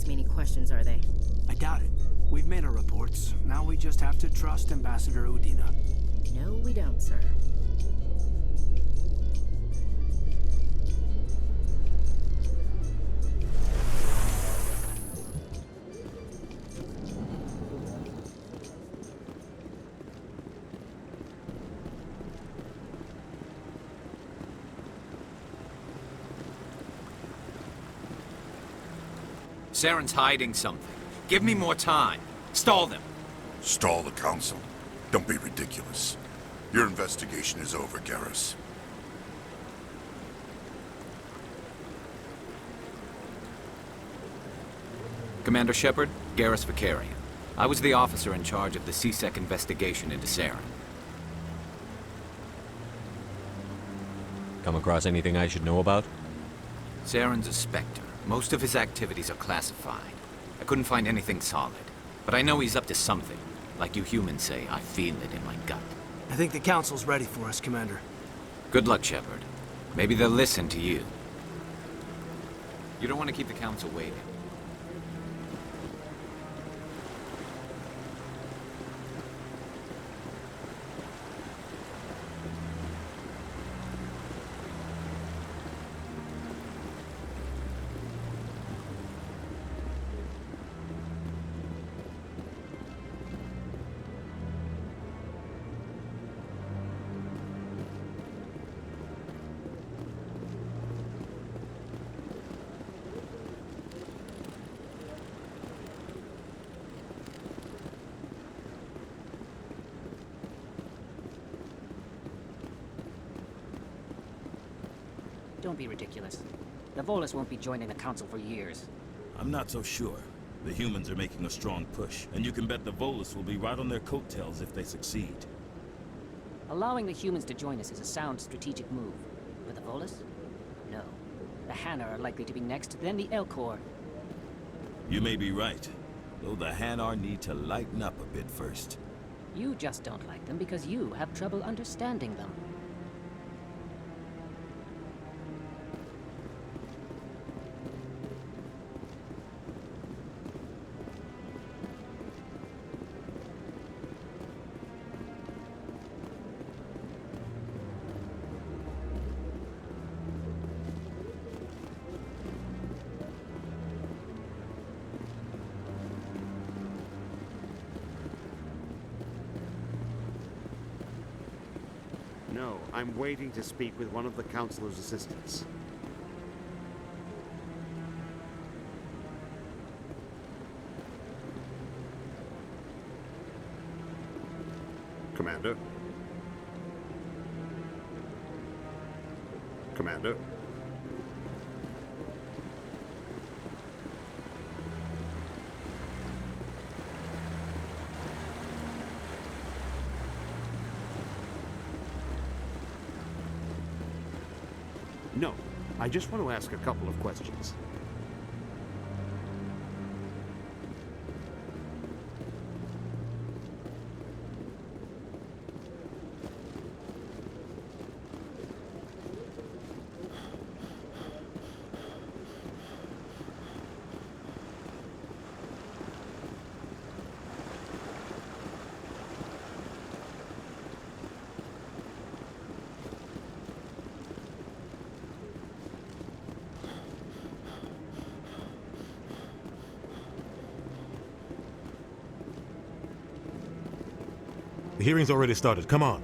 ask me any questions, are they? I doubt it. We've made our reports. Now we just have to trust Ambassador Udina. No, we don't, sir. Saren's hiding something. Give me more time. Stall them. Stall the Council? Don't be ridiculous. Your investigation is over, Garrus. Commander Shepard, Garrus Vicarian. I was the officer in charge of the C-Sec investigation into Saren. Come across anything I should know about? Saren's a Spectre. Most of his activities are classified. I couldn't find anything solid. But I know he's up to something. Like you humans say, I feel it in my gut. I think the Council's ready for us, Commander. Good luck, Shepard. Maybe they'll listen to you. You don't want to keep the Council waiting. Don't be ridiculous. The Volus won't be joining the Council for years. I'm not so sure. The humans are making a strong push, and you can bet the Volus will be right on their coattails if they succeed. Allowing the humans to join us is a sound strategic move. But the Volus? No. The Hanar are likely to be next, then the Elcor. You may be right, though the Hanar need to lighten up a bit first. You just don't like them because you have trouble understanding them. No, I'm waiting to speak with one of the Councilor's assistants. Commander? Commander? No, I just want to ask a couple of questions. The hearing's already started. Come on.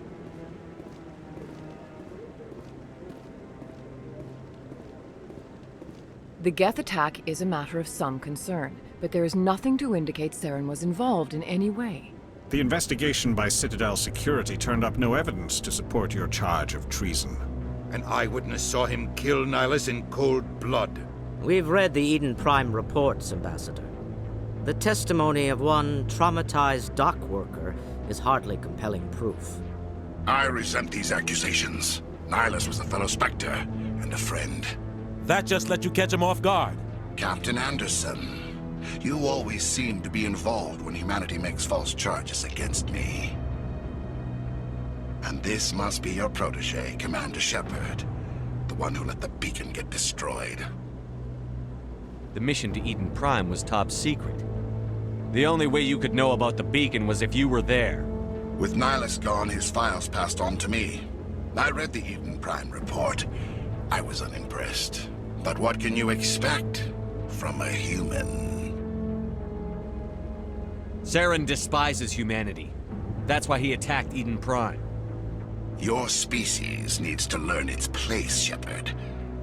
The Geth attack is a matter of some concern, but there is nothing to indicate Saren was involved in any way. The investigation by Citadel Security turned up no evidence to support your charge of treason. An eyewitness saw him kill Nihilus in cold blood. We've read the Eden Prime reports, Ambassador. The testimony of one traumatized dock worker is hardly compelling proof. I resent these accusations. Nihilus was a fellow Spectre and a friend. That just let you catch him off guard. Captain Anderson, you always seem to be involved when humanity makes false charges against me. And this must be your protege, Commander Shepard, the one who let the beacon get destroyed. The mission to Eden Prime was top secret. The only way you could know about the beacon was if you were there. With Nihilus gone, his files passed on to me. I read the Eden Prime report. I was unimpressed. But what can you expect from a human? Saren despises humanity. That's why he attacked Eden Prime. Your species needs to learn its place, Shepard.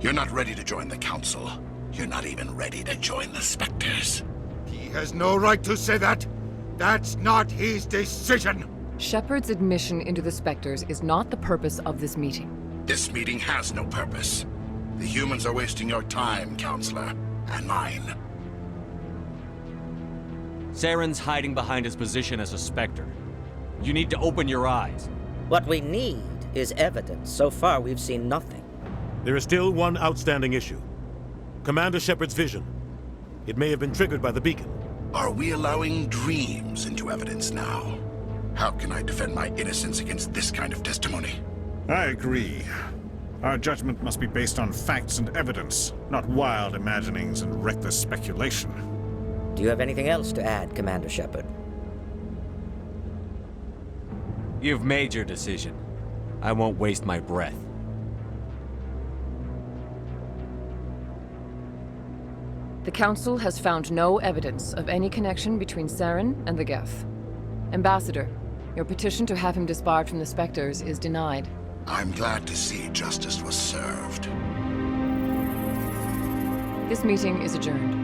You're not ready to join the Council. You're not even ready to join the Spectres. He has no right to say that. That's not his decision. Shepard's admission into the Spectres is not the purpose of this meeting. This meeting has no purpose. The humans are wasting your time, Counselor, and mine. Saren's hiding behind his position as a Spectre. You need to open your eyes. What we need is evidence. So far, we've seen nothing. There is still one outstanding issue. Commander Shepard's vision. It may have been triggered by the beacon. Are we allowing dreams into evidence now? How can I defend my innocence against this kind of testimony? I agree. Our judgment must be based on facts and evidence, not wild imaginings and reckless speculation. Do you have anything else to add, Commander Shepard? You've made your decision. I won't waste my breath. The Council has found no evidence of any connection between Saren and the Geth. Ambassador, your petition to have him disbarred from the Spectres is denied. I'm glad to see justice was served. This meeting is adjourned.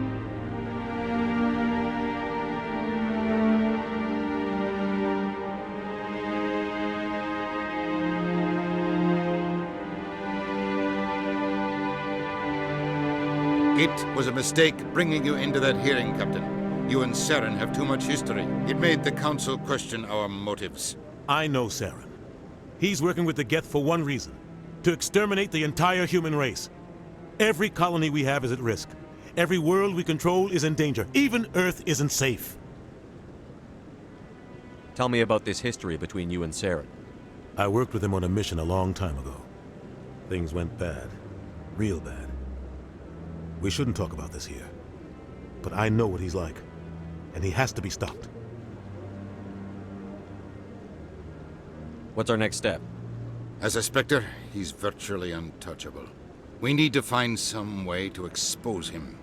It was a mistake bringing you into that hearing, Captain. You and Saren have too much history. It made the Council question our motives. I know Saren. He's working with the Geth for one reason. To exterminate the entire human race. Every colony we have is at risk. Every world we control is in danger. Even Earth isn't safe. Tell me about this history between you and Saren. I worked with him on a mission a long time ago. Things went bad. Real bad. We shouldn't talk about this here. But I know what he's like. And he has to be stopped. What's our next step? As a Spectre, he's virtually untouchable. We need to find some way to expose him.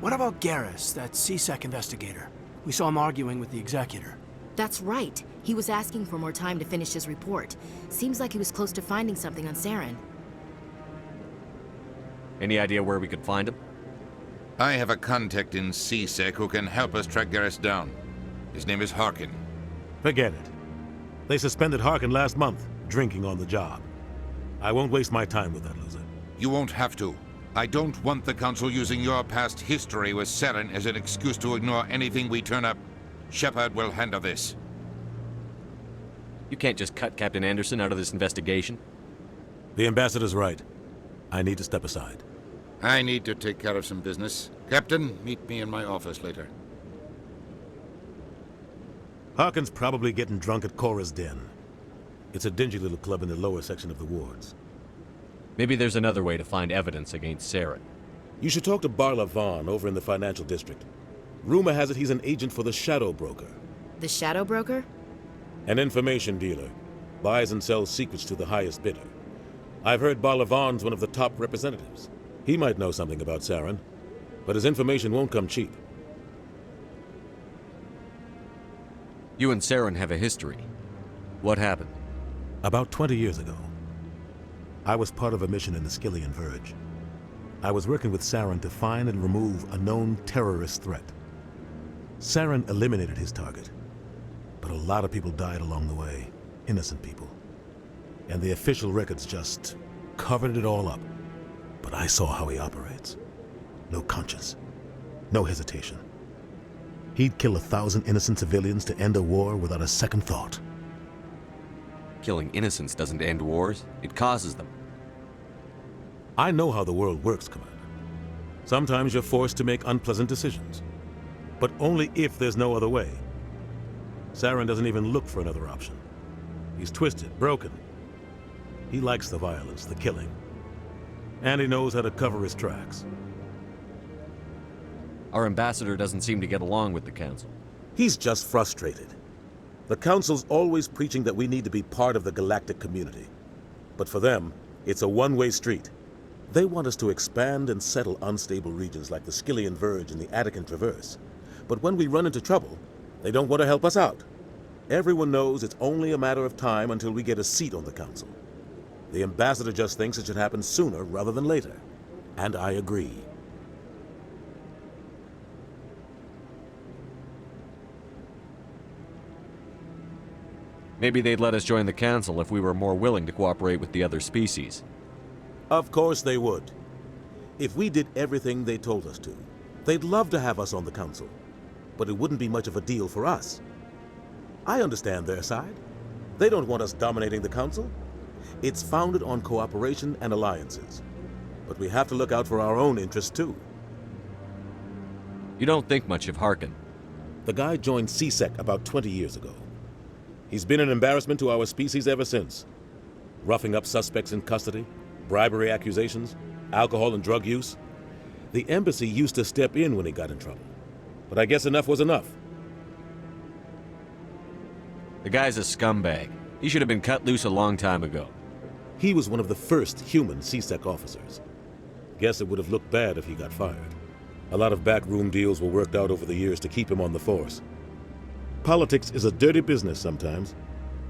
What about Garrus, that CSEC investigator? We saw him arguing with the Executor. That's right. He was asking for more time to finish his report. Seems like he was close to finding something on Saren. Any idea where we could find him? I have a contact in CSEC who can help us track Garrus down. His name is Harkin. Forget it. They suspended Harkin last month, drinking on the job. I won't waste my time with that loser. You won't have to. I don't want the Council using your past history with Saren as an excuse to ignore anything we turn up. Shepard will handle this. You can't just cut Captain Anderson out of this investigation. The Ambassador's right. I need to step aside. I need to take care of some business. Captain, meet me in my office later. Harkin's probably getting drunk at Cora's Den. It's a dingy little club in the lower section of the wards. Maybe there's another way to find evidence against Saren. You should talk to Barla Vaughn over in the financial district. Rumor has it he's an agent for the Shadow Broker. The Shadow Broker? An information dealer. Buys and sells secrets to the highest bidder. I've heard Barla Vaughn's one of the top representatives. He might know something about Saren, but his information won't come cheap. You and Saren have a history. What happened? About 20 years ago, I was part of a mission in the Skillian Verge. I was working with Saren to find and remove a known terrorist threat. Saren eliminated his target, but a lot of people died along the way, innocent people. And the official records just covered it all up. But I saw how he operates. No conscience, no hesitation. He'd kill 1,000 innocent civilians to end a war without a second thought. Killing innocents doesn't end wars, it causes them. I know how the world works, Commander. Sometimes you're forced to make unpleasant decisions, but only if there's no other way. Saren doesn't even look for another option. He's twisted, broken. He likes the violence, the killing. And he knows how to cover his tracks. Our ambassador doesn't seem to get along with the Council. He's just frustrated. The Council's always preaching that we need to be part of the galactic community. But for them, it's a one-way street. They want us to expand and settle unstable regions like the Skillian Verge and the Attican Traverse. But when we run into trouble, they don't want to help us out. Everyone knows it's only a matter of time until we get a seat on the Council. The ambassador just thinks it should happen sooner rather than later. And I agree. Maybe they'd let us join the Council if we were more willing to cooperate with the other species. Of course they would. If we did everything they told us to, they'd love to have us on the Council. But it wouldn't be much of a deal for us. I understand their side. They don't want us dominating the Council. It's founded on cooperation and alliances. But we have to look out for our own interests too. You don't think much of Harkin. The guy joined CSEC about 20 years ago. He's been an embarrassment to our species ever since. Roughing up suspects in custody, bribery accusations, alcohol and drug use. The embassy used to step in when he got in trouble. But I guess enough was enough. The guy's a scumbag. He should have been cut loose a long time ago. He was one of the first human CSEC officers. Guess it would have looked bad if he got fired. A lot of backroom deals were worked out over the years to keep him on the force. Politics is a dirty business sometimes,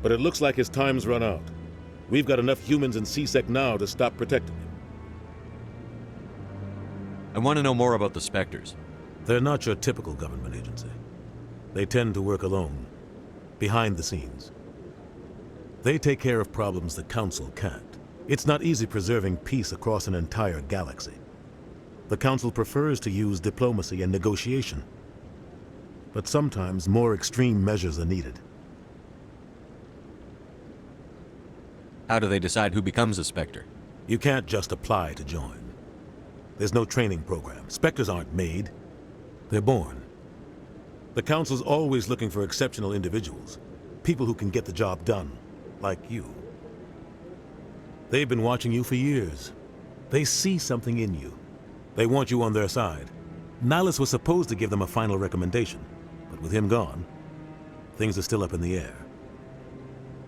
but it looks like his time's run out. We've got enough humans in CSEC now to stop protecting him. I want to know more about the Spectres. They're not your typical government agency. They tend to work alone, behind the scenes. They take care of problems the Council can't. It's not easy preserving peace across an entire galaxy. The Council prefers to use diplomacy and negotiation. But sometimes more extreme measures are needed. How do they decide who becomes a Spectre? You can't just apply to join. There's no training program. Spectres aren't made. They're born. The Council's always looking for exceptional individuals. People who can get the job done, like you. They've been watching you for years. They see something in you. They want you on their side. Nihilus was supposed to give them a final recommendation, but with him gone, things are still up in the air.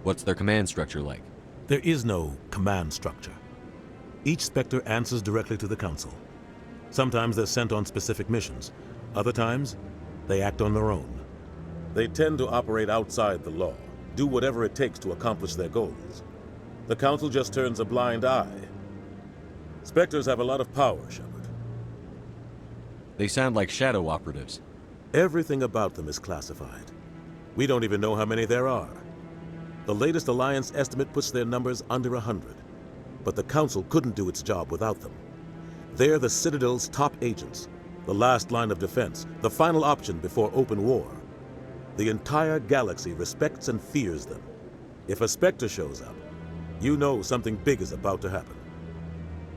What's their command structure like? There is no command structure. Each Spectre answers directly to the Council. Sometimes they're sent on specific missions. Other times, they act on their own. They tend to operate outside the law, do whatever it takes to accomplish their goals. The Council just turns a blind eye. Spectres have a lot of power, Shepard. They sound like shadow operatives. Everything about them is classified. We don't even know how many there are. The latest Alliance estimate puts their numbers under 100. But the Council couldn't do its job without them. They're the Citadel's top agents, the last line of defense, the final option before open war. The entire galaxy respects and fears them. If a Spectre shows up, you know something big is about to happen.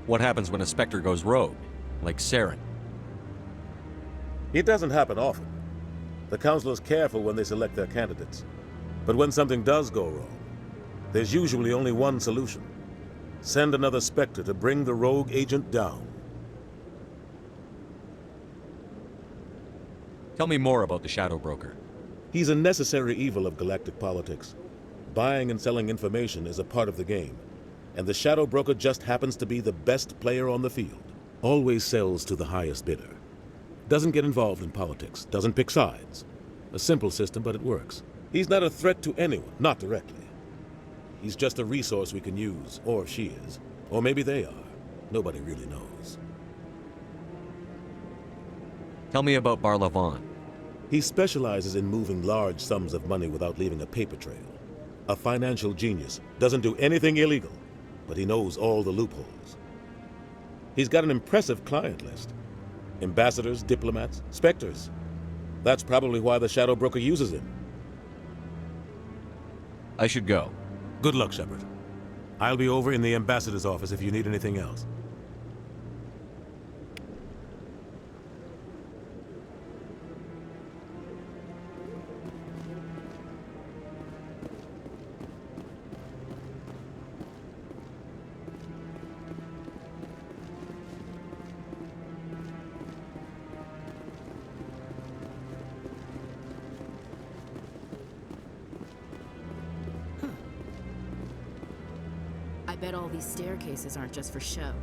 What happens when a Spectre goes rogue, like Saren? It doesn't happen often. The Council is careful when they select their candidates. But when something does go wrong, there's usually only one solution. Send another Spectre to bring the rogue agent down. Tell me more about the Shadow Broker. He's a necessary evil of galactic politics. Buying and selling information is a part of the game, and the Shadow Broker just happens to be the best player on the field. Always sells to the highest bidder. Doesn't get involved in politics, doesn't pick sides. A simple system, but it works. He's not a threat to anyone, not directly. He's just a resource we can use, or she is. Or maybe they are. Nobody really knows. Tell me about Barlavon. He specializes in moving large sums of money without leaving a paper trail. A financial genius, doesn't do anything illegal, but he knows all the loopholes. He's got an impressive client list. Ambassadors, diplomats, Spectres. That's probably why the Shadow Broker uses him. I should go. Good luck, Shepard. I'll be over in the ambassador's office if you need anything else. bet all these staircases aren't just for show.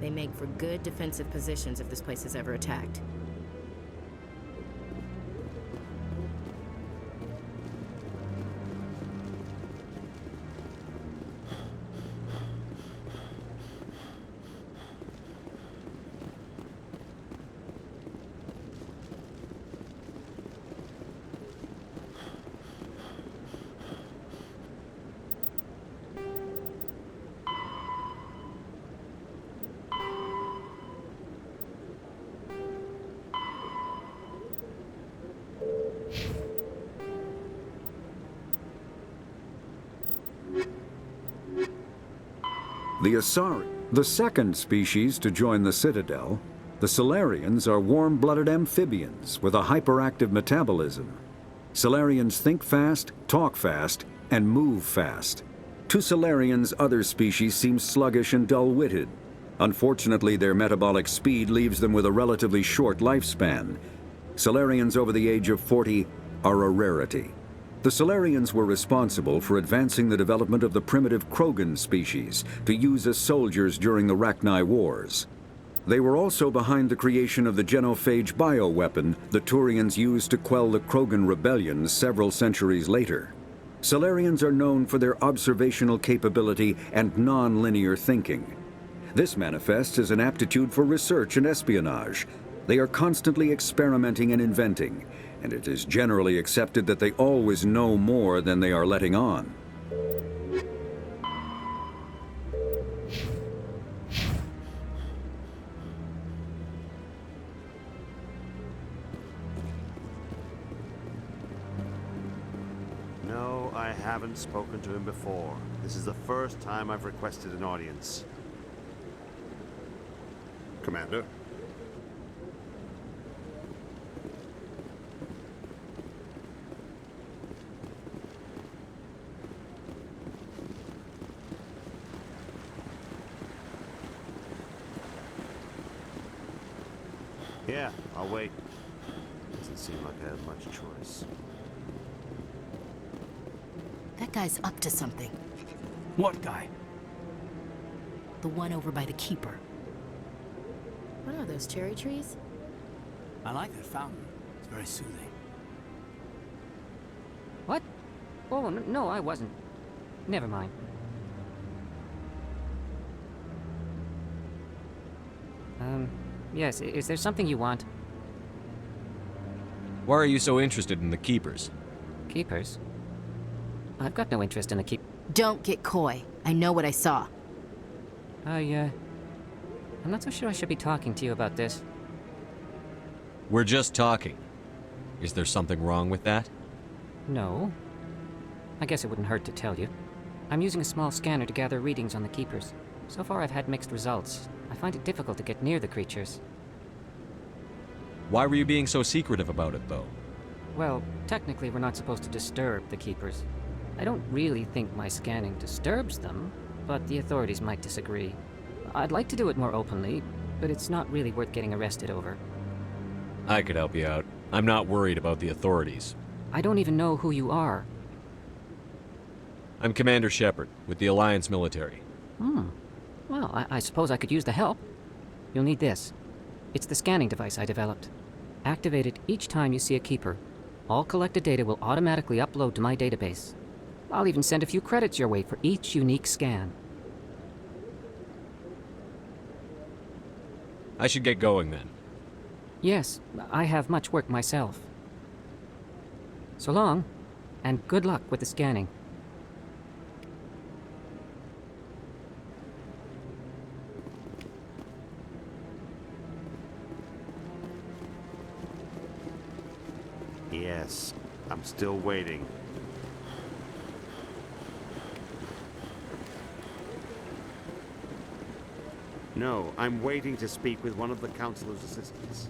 They make for good defensive positions if this place is ever attacked. The Asari, the second species to join the Citadel, the Salarians are warm-blooded amphibians with a hyperactive metabolism. Salarians think fast, talk fast, and move fast. To Salarians, other species seem sluggish and dull-witted. Unfortunately, their metabolic speed leaves them with a relatively short lifespan. Salarians over the age of 40 are a rarity. The Salarians were responsible for advancing the development of the primitive Krogan species to use as soldiers during the Rachni Wars. They were also behind the creation of the genophage bioweapon the Turians used to quell the Krogan rebellions several centuries later. Salarians are known for their observational capability and non-linear thinking. This manifests as an aptitude for research and espionage. They are constantly experimenting and inventing, and it is generally accepted that they always know more than they are letting on. No, I haven't spoken to him before. This is the first time I've requested an audience. Commander? Yeah, I'll wait. Doesn't seem like I have much choice. That guy's up to something. What guy? The one over by the Keeper. What are those, cherry trees? I like that fountain. It's very soothing. What? Oh, no, I wasn't. Never mind. Yes, is there something you want? Why are you so interested in the Keepers? Keepers? I've got no interest in the Don't get coy. I know what I saw. I'm not so sure I should be talking to you about this. We're just talking. Is there something wrong with that? No. I guess it wouldn't hurt to tell you. I'm using a small scanner to gather readings on the Keepers. So far I've had mixed results. I find it difficult to get near the creatures. Why were you being so secretive about it, though? Well, technically we're not supposed to disturb the Keepers. I don't really think my scanning disturbs them, but the authorities might disagree. I'd like to do it more openly, but it's not really worth getting arrested over. I could help you out. I'm not worried about the authorities. I don't even know who you are. I'm Commander Shepard, with the Alliance military. Well, I suppose I could use the help. You'll need this. It's the scanning device I developed. Activate it each time you see a Keeper. All collected data will automatically upload to my database. I'll even send a few credits your way for each unique scan. I should get going then. Yes, I have much work myself. So long, and good luck with the scanning. Yes, I'm still waiting. No, I'm waiting to speak with one of the Councilor's assistants.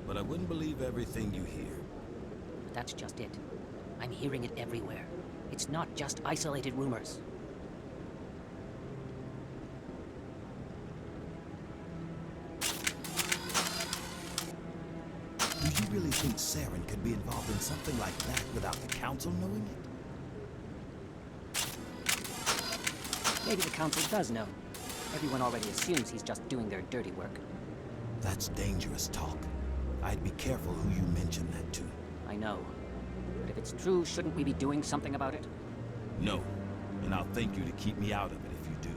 but I wouldn't believe everything you hear. That's just it. I'm hearing it everywhere. It's not just isolated rumors. Do you really think Saren could be involved in something like that without the Council knowing it? Maybe the Council does know. Everyone already assumes he's just doing their dirty work. That's dangerous talk. I'd be careful who you mention that to. I know. But if it's true, shouldn't we be doing something about it? No, and I'll thank you to keep me out of it if you do.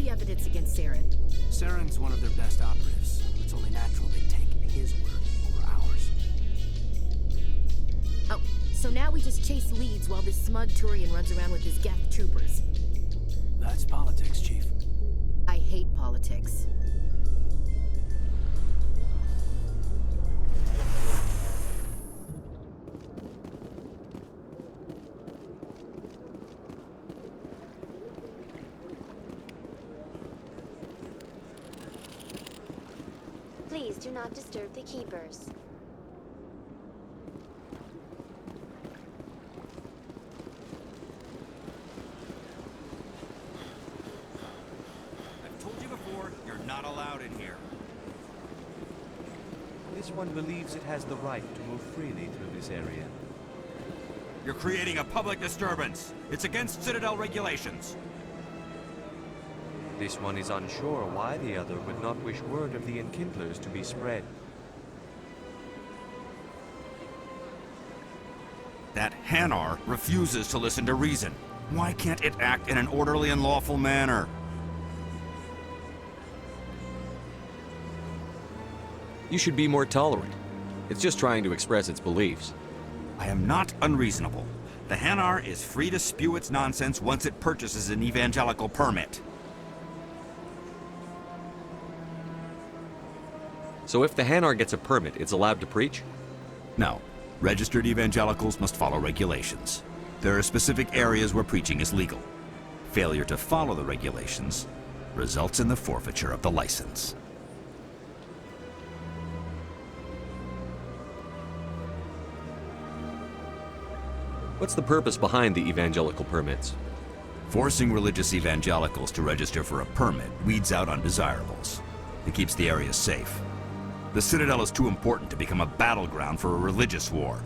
Evidence against Saren. Saren's one of their best operatives. It's only natural they take his word over ours. Oh, so now we just chase leads while this smug Turian runs around with his Geth troopers. That's politics, Chief. I hate politics. Please do not disturb the keepers. I've told you before, you're not allowed in here. This one believes it has the right to move freely through this area. You're creating a public disturbance. It's against Citadel regulations. This one is unsure why the other would not wish word of the Enkindlers to be spread. That Hanar refuses to listen to reason. Why can't it act in an orderly and lawful manner? You should be more tolerant. It's just trying to express its beliefs. I am not unreasonable. The Hanar is free to spew its nonsense once it purchases an evangelical permit. So if the Hanar gets a permit, it's allowed to preach? No. Registered evangelicals must follow regulations. There are specific areas where preaching is legal. Failure to follow the regulations results in the forfeiture of the license. What's the purpose behind the evangelical permits? Forcing religious evangelicals to register for a permit weeds out undesirables. It keeps the area safe. The Citadel is too important to become a battleground for a religious war.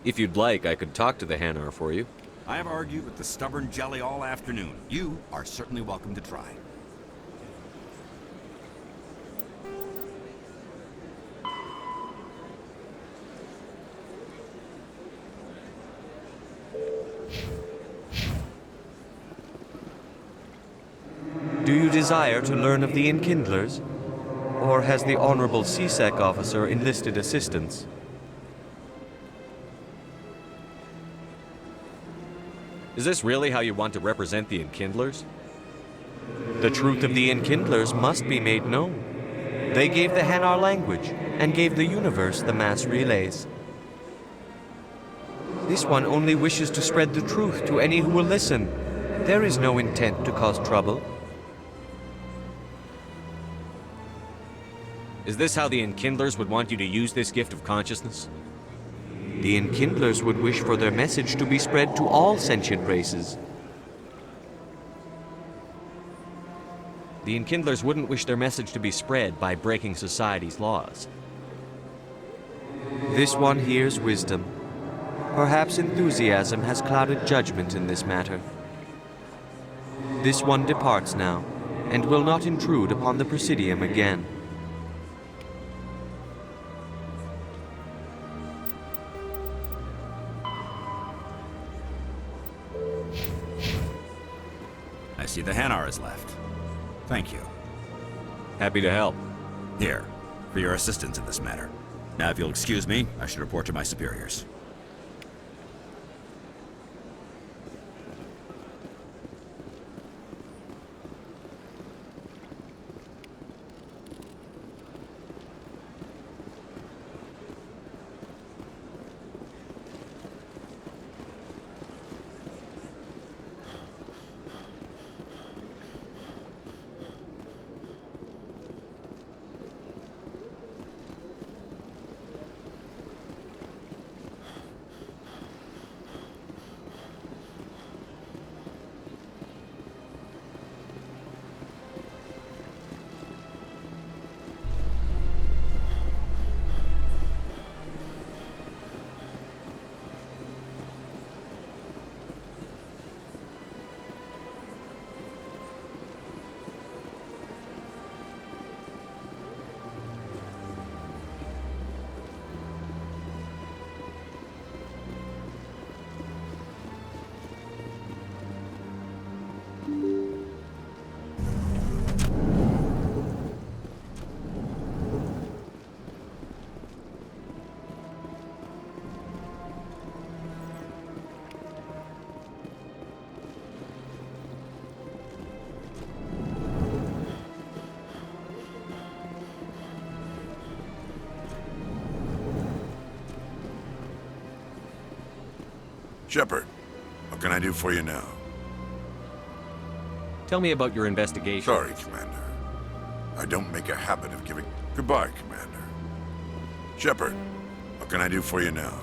If you'd like, I could talk to the Hanar for you. I have argued with the stubborn jelly all afternoon. You are certainly welcome to try. Do you desire to learn of the Enkindlers? Or has the Honorable CSEC officer enlisted assistance? Is this really how you want to represent the Enkindlers? The truth of the Enkindlers must be made known. They gave the Hanar language, and gave the universe the mass relays. This one only wishes to spread the truth to any who will listen. There is no intent to cause trouble. Is this how the Enkindlers would want you to use this gift of consciousness? The Enkindlers would wish for their message to be spread to all sentient races. The Enkindlers wouldn't wish their message to be spread by breaking society's laws. This one hears wisdom. Perhaps enthusiasm has clouded judgment in this matter. This one departs now, and will not intrude upon the Presidium again. I see the Hanar is left. Thank you. Happy to help. Here, for your assistance in this matter. Now, if you'll excuse me, I should report to my superiors. Shepard, what can I do for you now? Tell me about your investigation. Sorry, Commander. I don't make a habit of giving... Goodbye, Commander. Shepard, what can I do for you now?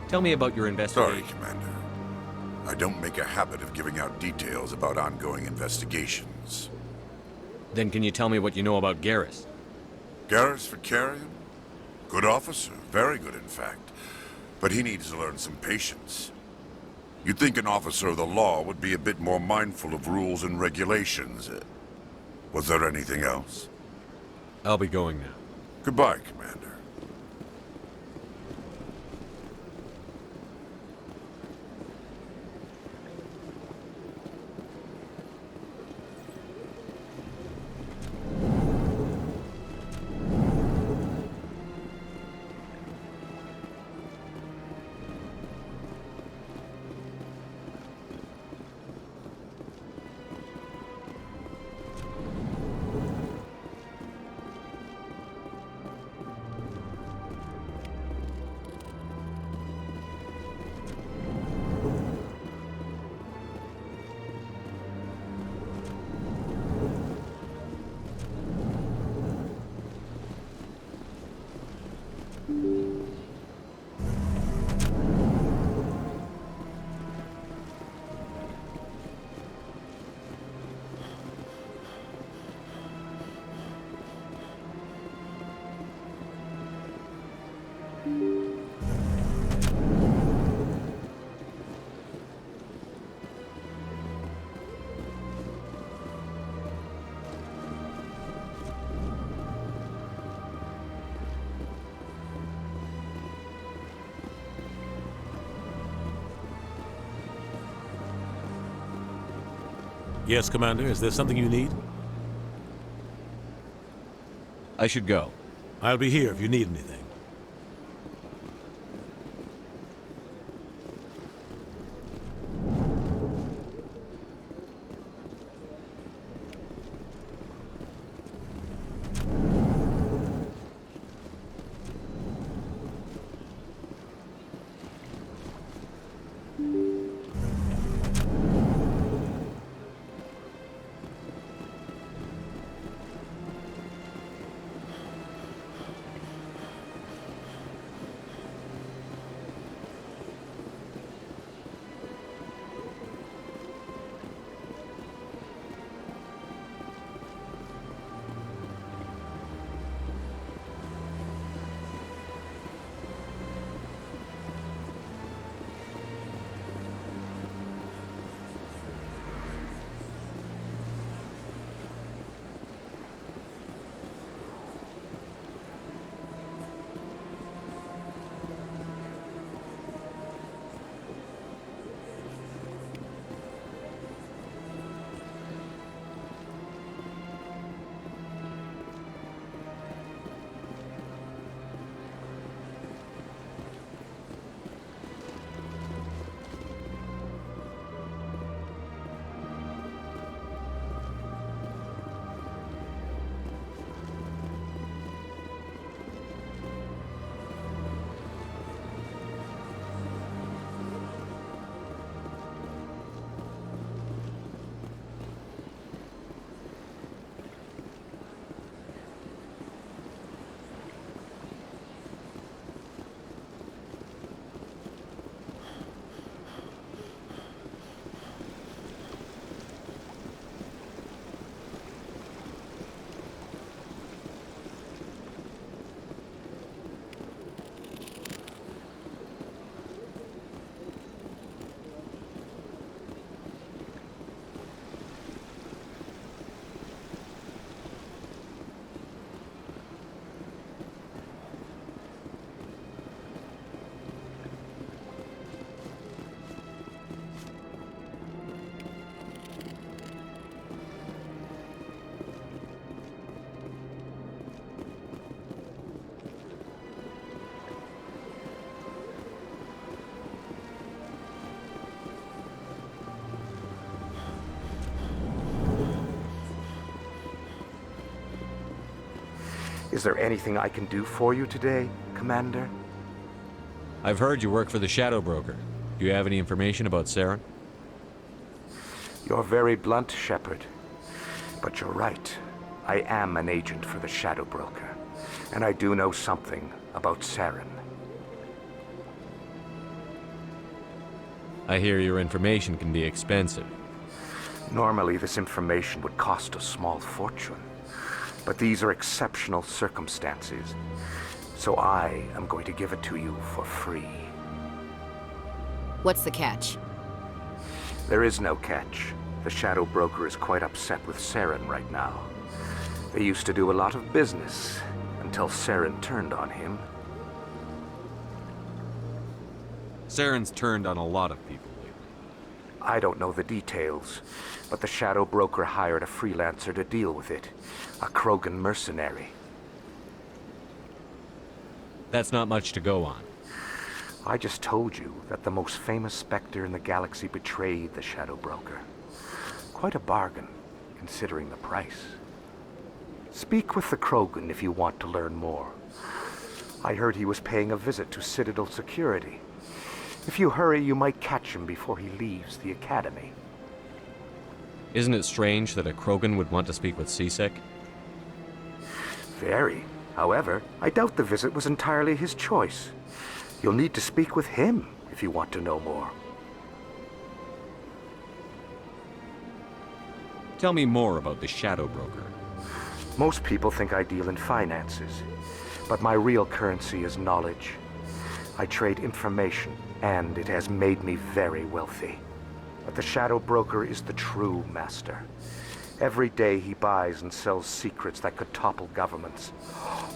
Tell me about your investigation. Sorry, Commander. I don't make a habit of giving out details about ongoing investigations. Then can you tell me what you know about Garrus? Garrus Vicarian? Good officer. Very good, in fact. But he needs to learn some patience. You'd think an officer of the law would be a bit more mindful of rules and regulations. Was there anything else? I'll be going now. Goodbye, Commander. Yes, Commander. Is there something you need? I should go. I'll be here if you need anything. Is there anything I can do for you today, Commander? I've heard you work for the Shadow Broker. Do you have any information about Saren? You're very blunt, Shepard. But you're right. I am an agent for the Shadow Broker. And I do know something about Saren. I hear your information can be expensive. Normally, this information would cost a small fortune. But these are exceptional circumstances. So I am going to give it to you for free. What's the catch? There is no catch. The Shadow Broker is quite upset with Saren right now. They used to do a lot of business until Saren turned on him. Saren's turned on a lot of people lately. I don't know the details, but the Shadow Broker hired a freelancer to deal with it. A Krogan mercenary. That's not much to go on. I just told you that the most famous Spectre in the galaxy betrayed the Shadow Broker. Quite a bargain, considering the price. Speak with the Krogan if you want to learn more. I heard he was paying a visit to Citadel security. If you hurry, you might catch him before he leaves the Academy. Isn't it strange that a Krogan would want to speak with C-Sec? Very. However, I doubt the visit was entirely his choice. You'll need to speak with him if you want to know more. Tell me more about the Shadow Broker. Most people think I deal in finances, but my real currency is knowledge. I trade information, and it has made me very wealthy. But the Shadow Broker is the true master. Every day he buys and sells secrets that could topple governments,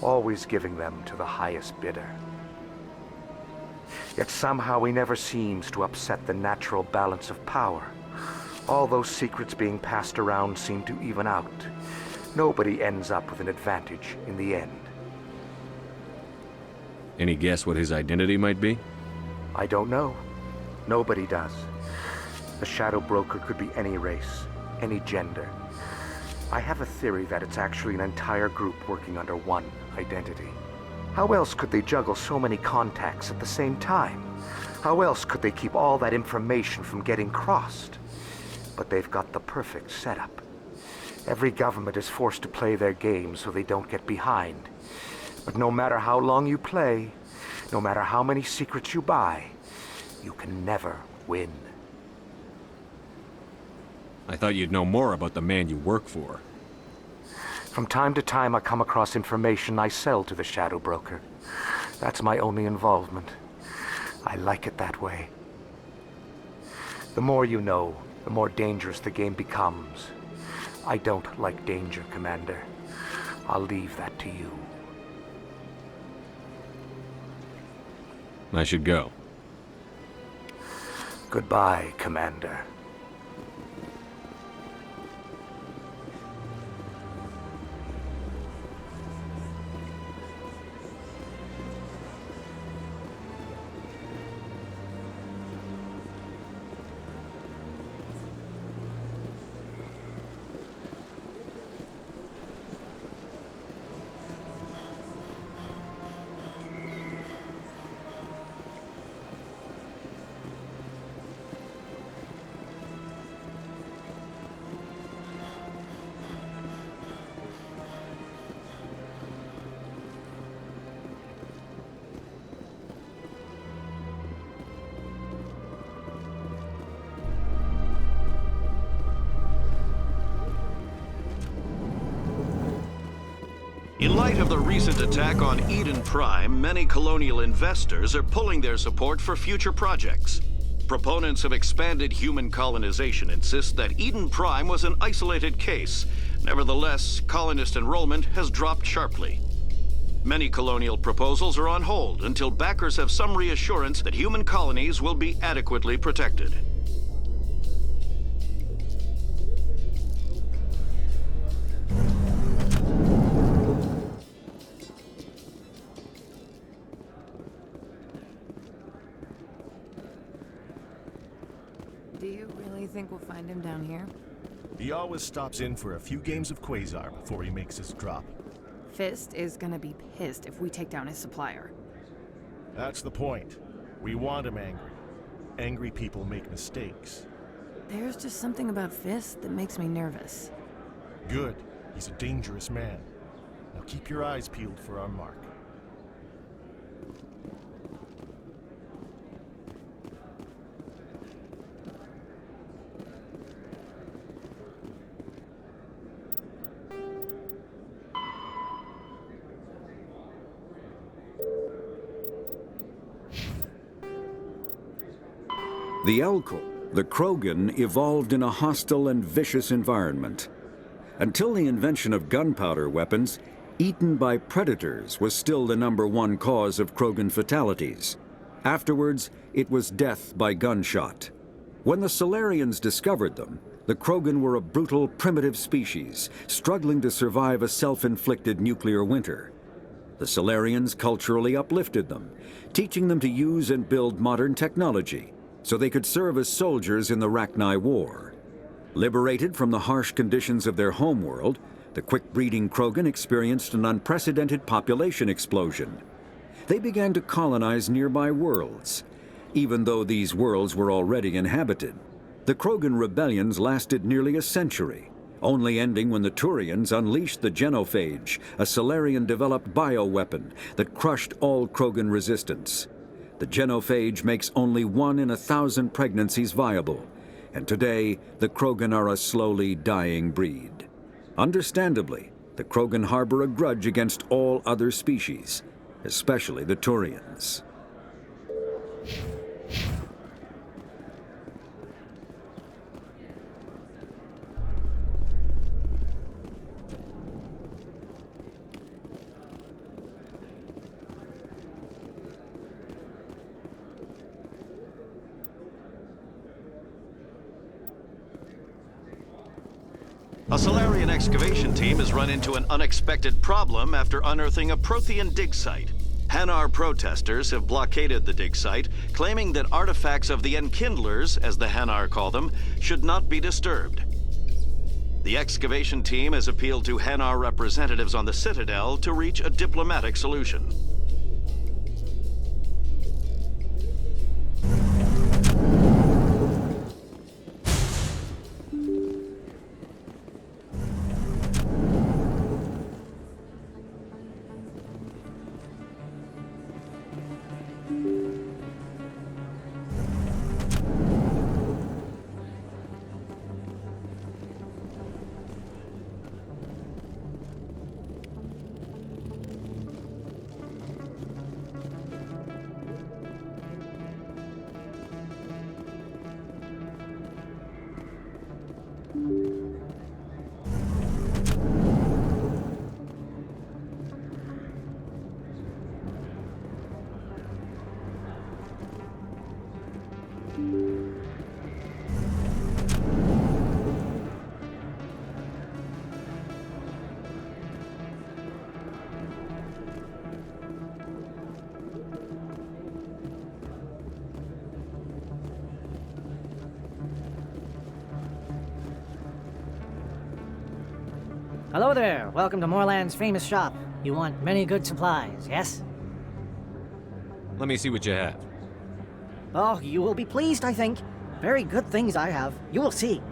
always giving them to the highest bidder. Yet somehow he never seems to upset the natural balance of power. All those secrets being passed around seem to even out. Nobody ends up with an advantage in the end. Any guess what his identity might be? I don't know. Nobody does. The Shadow Broker could be any race, any gender. I have a theory that it's actually an entire group working under one identity. How else could they juggle so many contacts at the same time? How else could they keep all that information from getting crossed? But they've got the perfect setup. Every government is forced to play their game so they don't get behind. But no matter how long you play, no matter how many secrets you buy, you can never win. I thought you'd know more about the man you work for. From time to time, I come across information I sell to the Shadow Broker. That's my only involvement. I like it that way. The more you know, the more dangerous the game becomes. I don't like danger, Commander. I'll leave that to you. I should go. Goodbye, Commander. In light of the recent attack on Eden Prime, many colonial investors are pulling their support for future projects. Proponents of expanded human colonization insist that Eden Prime was an isolated case. Nevertheless, colonist enrollment has dropped sharply. Many colonial proposals are on hold until backers have some reassurance that human colonies will be adequately protected. Do you really think we'll find him down here? He always stops in for a few games of Quasar before he makes his drop. Fist is gonna be pissed if we take down his supplier. That's the point. We want him angry. Angry people make mistakes. There's just something about Fist that makes me nervous. Good. He's a dangerous man. Now keep your eyes peeled for our mark. The Elko, the Krogan, evolved in a hostile and vicious environment. Until the invention of gunpowder weapons, eaten by predators was still the #1 cause of Krogan fatalities. Afterwards, it was death by gunshot. When the Solarians discovered them, the Krogan were a brutal, primitive species, struggling to survive a self-inflicted nuclear winter. The Solarians culturally uplifted them, teaching them to use and build modern technology, so they could serve as soldiers in the Rachni War. Liberated from the harsh conditions of their homeworld, the quick-breeding Krogan experienced an unprecedented population explosion. They began to colonize nearby worlds. Even though these worlds were already inhabited, the Krogan rebellions lasted nearly a century, only ending when the Turians unleashed the Genophage, a Solarian-developed bioweapon that crushed all Krogan resistance. The Genophage makes only 1 in 1,000 pregnancies viable, and today the Krogan are a slowly dying breed. Understandably, the Krogan harbor a grudge against all other species, especially the Turians. A Solarian excavation team has run into an unexpected problem after unearthing a Prothean dig site. Hanar protesters have blockaded the dig site, claiming that artifacts of the Enkindlers, as the Hanar call them, should not be disturbed. The excavation team has appealed to Hanar representatives on the Citadel to reach a diplomatic solution. Hello there. Welcome to Moorland's famous shop. You want many good supplies, yes? Let me see what you have. Oh, you will be pleased, I think. Very good things I have. You will see.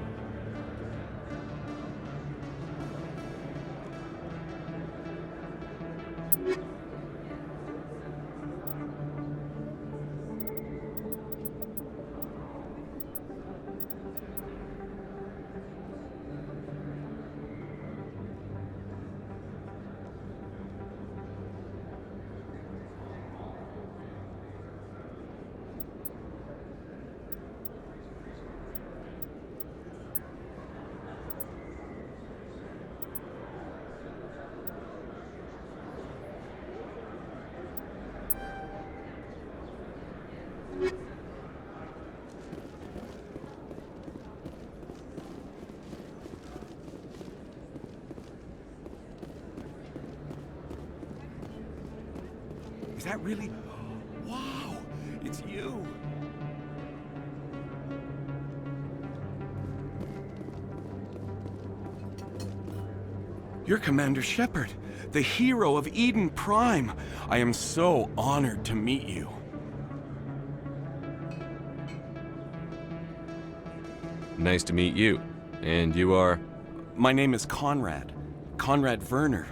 Is that really? Wow! It's you! You're Commander Shepard, the hero of Eden Prime. I am so honored to meet you. Nice to meet you. And you are? My name is Conrad. Conrad Werner.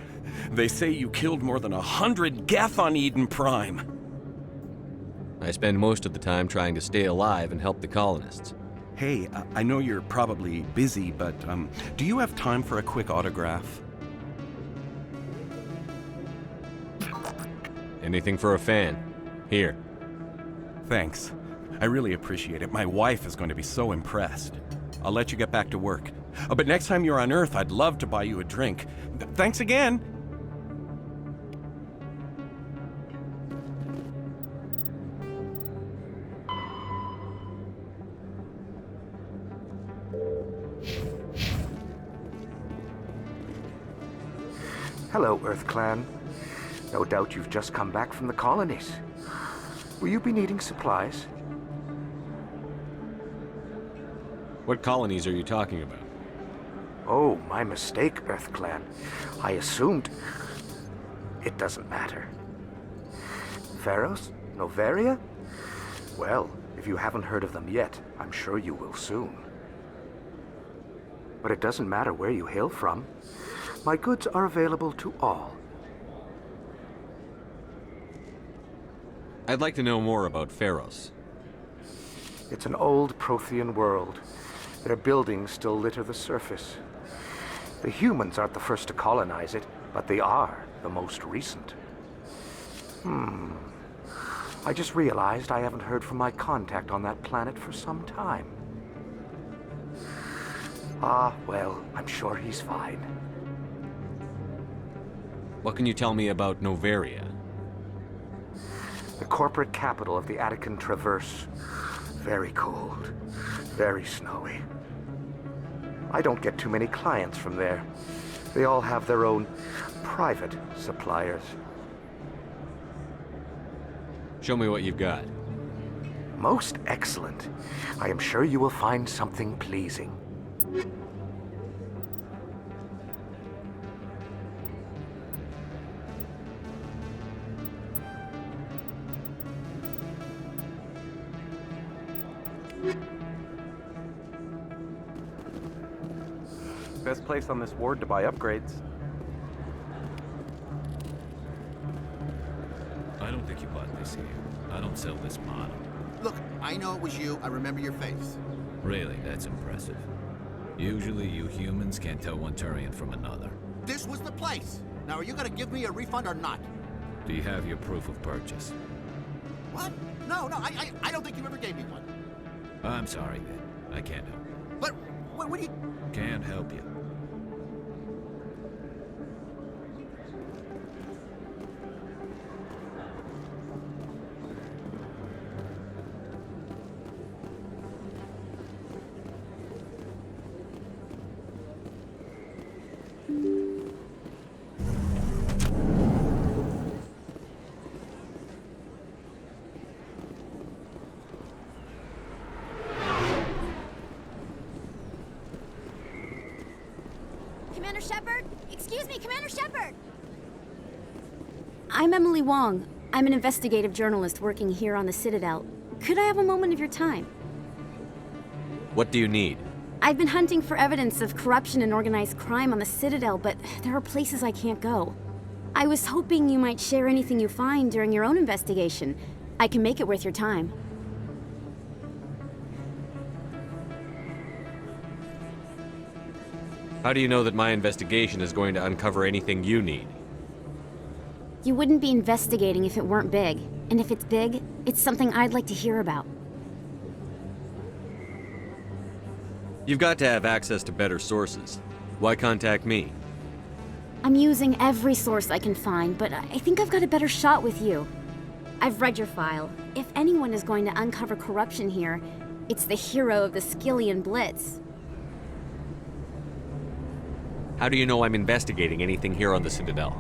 They say you killed more than 100 Geth on Eden Prime. I spend most of the time trying to stay alive and help the colonists. Hey, I know you're probably busy, but do you have time for a quick autograph? Anything for a fan. Here. Thanks. I really appreciate it. My wife is going to be so impressed. I'll let you get back to work. But next time you're on Earth, I'd love to buy you a drink. Thanks again! Hello, Earth Clan. No doubt you've just come back from the colonies. Will you be needing supplies? What colonies are you talking about? Oh, my mistake, Earth Clan. I assumed... It doesn't matter. Pharos? Noveria? Well, if you haven't heard of them yet, I'm sure you will soon. But it doesn't matter where you hail from. My goods are available to all. I'd like to know more about Pharos. It's an old Prothean world. Their buildings still litter the surface. The humans aren't the first to colonize it, but they are the most recent. I just realized I haven't heard from my contact on that planet for some time. Well, I'm sure he's fine. What can you tell me about Noveria? The corporate capital of the Attican Traverse. Very cold, very snowy. I don't get too many clients from there. They all have their own private suppliers. Show me what you've got. Most excellent. I am sure you will find something pleasing. Best place on this ward to buy upgrades. I don't think you bought this here. I don't sell this model. Look, I know it was you. I remember your face. Really, that's impressive. Usually you humans can't tell one Turian from another. This was the place. Now, are you gonna give me a refund or not? Do you have your proof of purchase? What? No, I don't think you ever gave me one. I'm sorry, then. I can't help. But, what do you... Can't help you. Commander Shepard? Excuse me, Commander Shepard! I'm Emily Wong. I'm an investigative journalist working here on the Citadel. Could I have a moment of your time? What do you need? I've been hunting for evidence of corruption and organized crime on the Citadel, but there are places I can't go. I was hoping you might share anything you find during your own investigation. I can make it worth your time. How do you know that my investigation is going to uncover anything you need? You wouldn't be investigating if it weren't big. And if it's big, it's something I'd like to hear about. You've got to have access to better sources. Why contact me? I'm using every source I can find, but I think I've got a better shot with you. I've read your file. If anyone is going to uncover corruption here, it's the hero of the Skillian Blitz. How do you know I'm investigating anything here on the Citadel?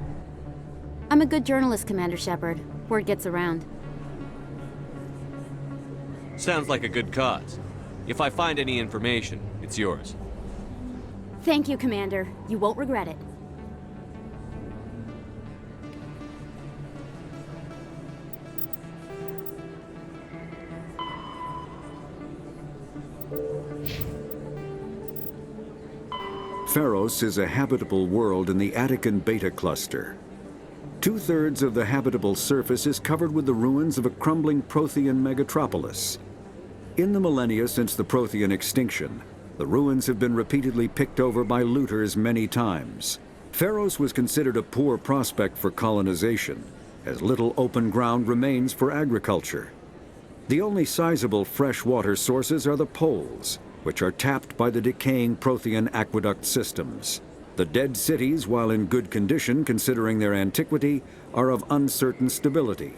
I'm a good journalist, Commander Shepard. Word gets around. Sounds like a good cause. If I find any information, it's yours. Thank you, Commander. You won't regret it. Pharos is a habitable world in the Attican Beta Cluster. 2/3 of the habitable surface is covered with the ruins of a crumbling Prothean megatropolis. In the millennia since the Prothean extinction, the ruins have been repeatedly picked over by looters many times. Pharos was considered a poor prospect for colonization, as little open ground remains for agriculture. The only sizable freshwater sources are the poles, which are tapped by the decaying Prothean aqueduct systems. The dead cities, while in good condition considering their antiquity, are of uncertain stability.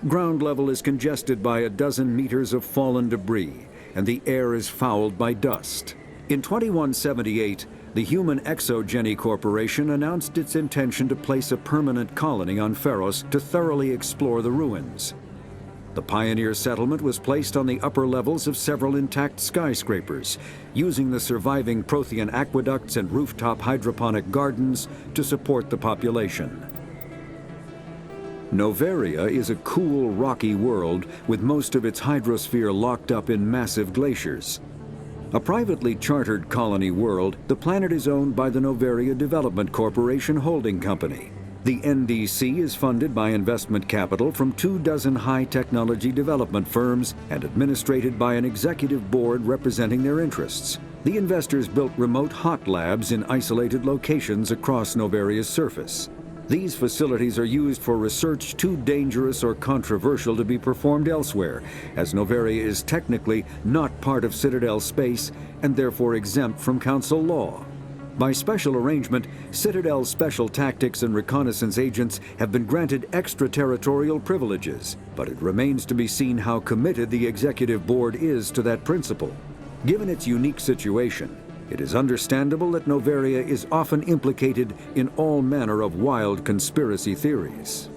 Ground level is congested by a dozen meters of fallen debris, and the air is fouled by dust. In 2178, the Human Exogeny Corporation announced its intention to place a permanent colony on Pharos to thoroughly explore the ruins. The pioneer settlement was placed on the upper levels of several intact skyscrapers, using the surviving Prothean aqueducts and rooftop hydroponic gardens to support the population. Noveria is a cool, rocky world with most of its hydrosphere locked up in massive glaciers. A privately chartered colony world, the planet is owned by the Noveria Development Corporation Holding Company. The NDC is funded by investment capital from 24 high-technology development firms and administrated by an executive board representing their interests. The investors built remote hot labs in isolated locations across Noveria's surface. These facilities are used for research too dangerous or controversial to be performed elsewhere, as Noveria is technically not part of Citadel space and therefore exempt from Council law. By special arrangement, Citadel's special tactics and reconnaissance agents have been granted extraterritorial privileges, but it remains to be seen how committed the Executive Board is to that principle. Given its unique situation, it is understandable that Noveria is often implicated in all manner of wild conspiracy theories.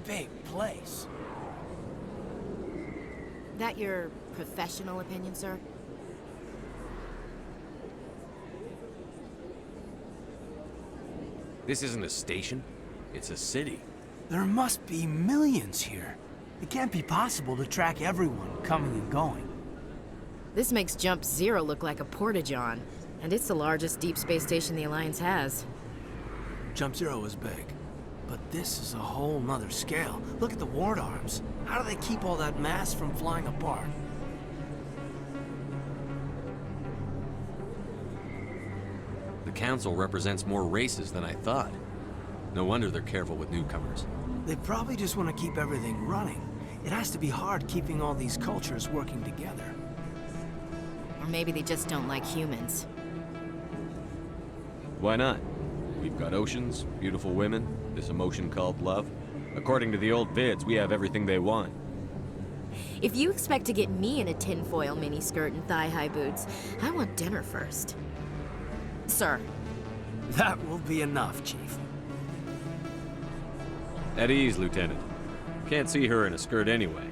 Big place. That your professional opinion, sir? This isn't a station. It's a city. There must be millions here. It can't be possible to track everyone coming and going. This makes Jump Zero look like a porta-john, and it's the largest deep space station the Alliance has. Jump Zero is big, but this is a whole nother scale. Look at the ward arms. How do they keep all that mass from flying apart? The Council represents more races than I thought. No wonder they're careful with newcomers. They probably just want to keep everything running. It has to be hard keeping all these cultures working together. Or maybe they just don't like humans. Why not? We've got oceans, beautiful women, this emotion called love. According to the old vids, we have everything they want. If you expect to get me in a tinfoil miniskirt and thigh-high boots, I want dinner first. Sir. That will be enough, Chief. At ease, Lieutenant. Can't see her in a skirt anyway.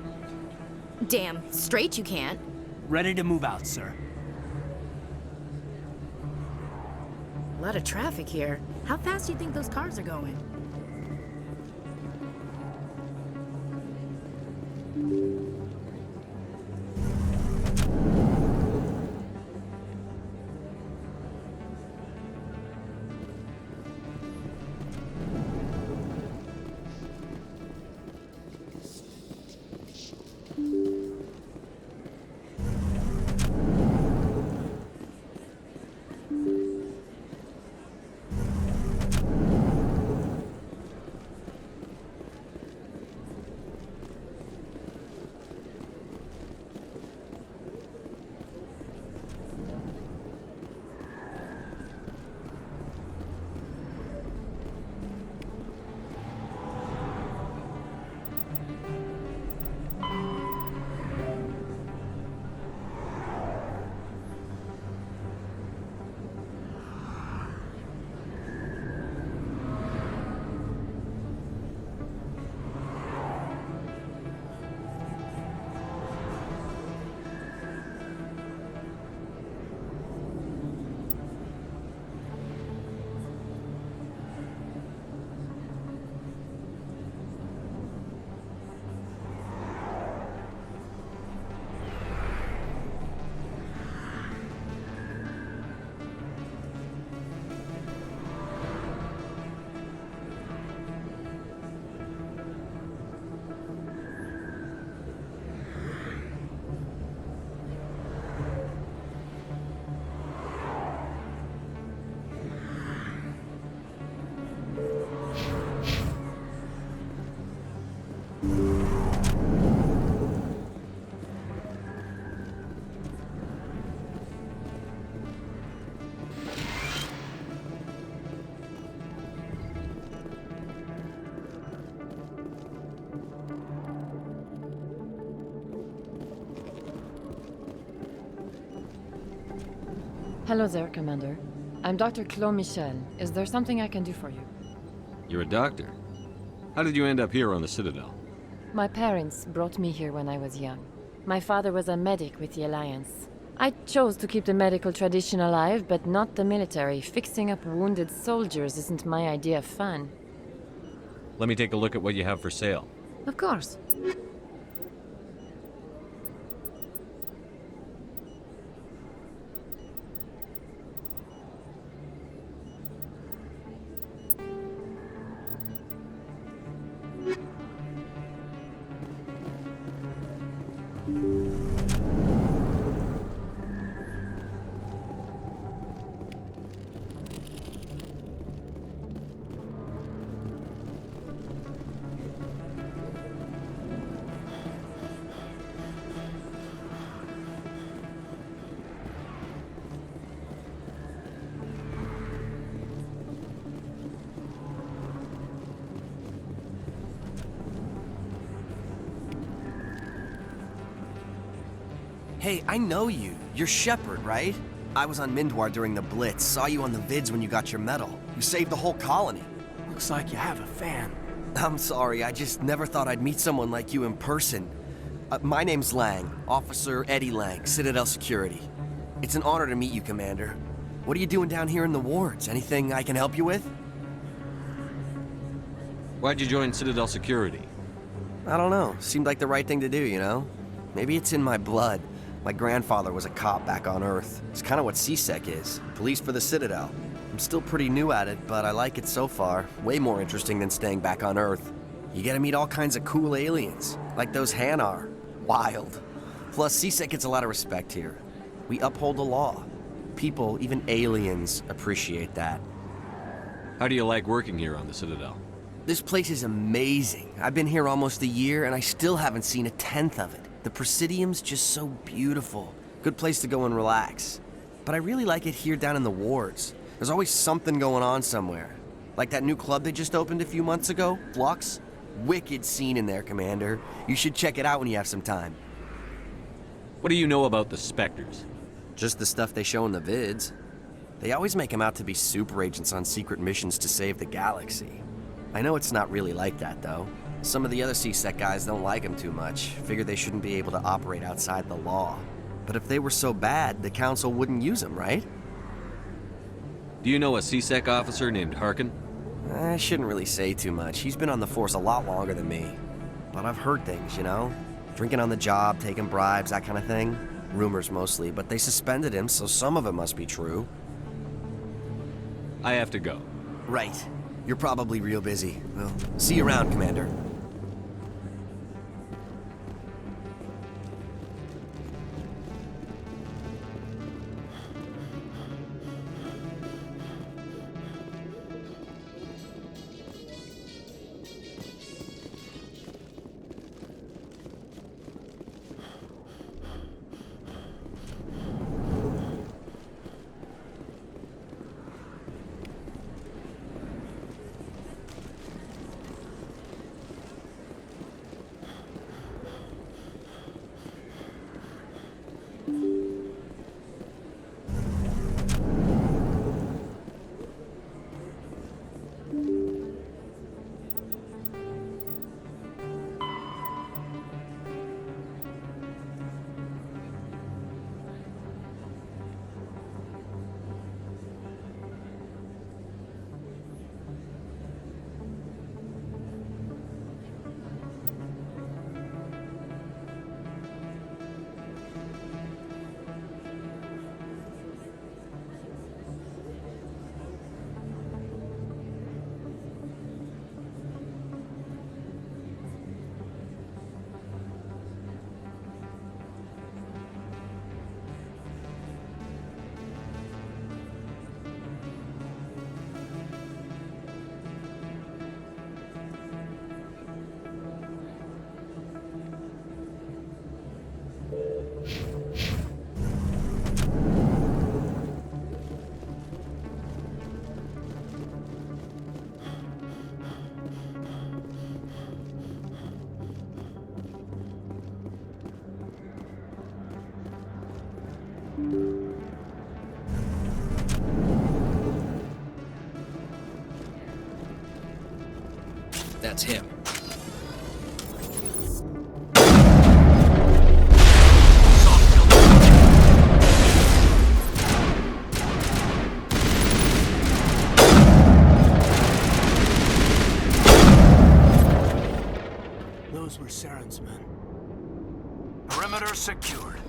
Damn straight you can't. Ready to move out, sir. A lot of traffic here. How fast do you think those cars are going? Hello there, Commander. I'm Dr. Claude Michel. Is there something I can do for you? You're a doctor. How did you end up here on the Citadel? My parents brought me here when I was young. My father was a medic with the Alliance. I chose to keep the medical tradition alive, but not the military. Fixing up wounded soldiers isn't my idea of fun. Let me take a look at what you have for sale. Of course. Hey, I know you. You're Shepard, right? I was on Mindwar during the Blitz. Saw you on the vids when you got your medal. You saved the whole colony. Looks like you have a fan. I'm sorry, I just never thought I'd meet someone like you in person. My name's Lang, Officer Eddie Lang, Citadel Security. It's an honor to meet you, Commander. What are you doing down here in the wards? Anything I can help you with? Why'd you join Citadel Security? I don't know. Seemed like the right thing to do, you know? Maybe it's in my blood. My grandfather was a cop back on Earth. It's kind of what CSEC is. Police for the Citadel. I'm still pretty new at it, but I like it so far. Way more interesting than staying back on Earth. You get to meet all kinds of cool aliens, like those Hanar. Wild. Plus, CSEC gets a lot of respect here. We uphold the law. People, even aliens, appreciate that. How do you like working here on the Citadel? This place is amazing. I've been here almost a year, and I still haven't seen a tenth of it. The Presidium's just so beautiful. Good place to go and relax. But I really like it here down in the wards. There's always something going on somewhere. Like that new club they just opened a few months ago, Flux. Wicked scene in there, Commander. You should check it out when you have some time. What do you know about the Spectres? Just the stuff they show in the vids. They always make them out to be super agents on secret missions to save the galaxy. I know it's not really like that, though. Some of the other CSEC guys don't like them too much. Figure they shouldn't be able to operate outside the law. But if they were so bad, the Council wouldn't use them, right? Do you know a CSEC officer named Harkin? I shouldn't really say too much. He's been on the force a lot longer than me. But I've heard things, you know? Drinking on the job, taking bribes, that kind of thing. Rumors mostly, but they suspended him, so some of it must be true. I have to go. Right. You're probably real busy. Well, see you around, Commander. It's him. Those were Saren's men. Perimeter secured.